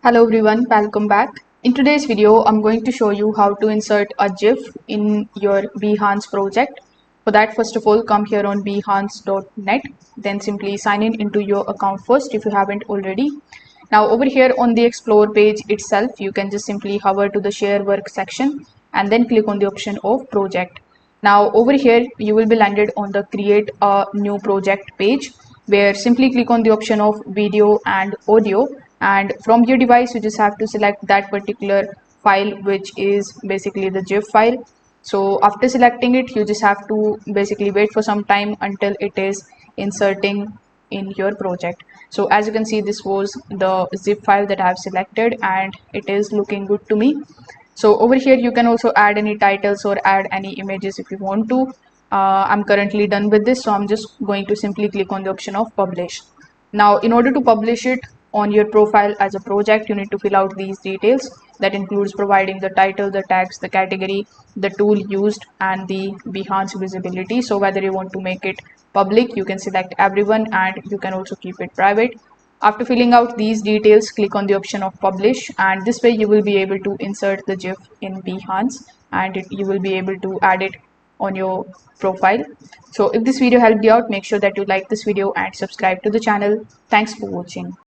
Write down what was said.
Hello everyone, welcome back. In today's video, I'm going to show you how to insert a GIF in your Behance project. For that, first of all, come here on behance.net, then simply sign in into your account first if you haven't already. Now over here on the explore page itself, you can just simply hover to the share work section and then click on the option of project. Now over here, you will be landed on the create a new project page where simply click on the option of video and audio, and from your device you just have to select that particular file, which is basically the GIF file. So after selecting it, you just have to basically wait for some time until it is inserting in your project. So as you can see, this was the zip file that I have selected and it is looking good to me. So over here you can also add any titles or add any images if you want to. I'm currently done with this, so I'm just going to simply click on the option of publish. Now in order to publish it on your profile as a project, you need to fill out these details. That includes providing the title, the tags, the category, the tool used, and the Behance visibility. So whether you want to make it public, you can select everyone, and you can also keep it private. After filling out these details, click on the option of publish, and this way you will be able to insert the GIF in Behance, and you will be able to add it on your profile. So if this video helped you out, make sure that you like this video and subscribe to the channel. Thanks for watching.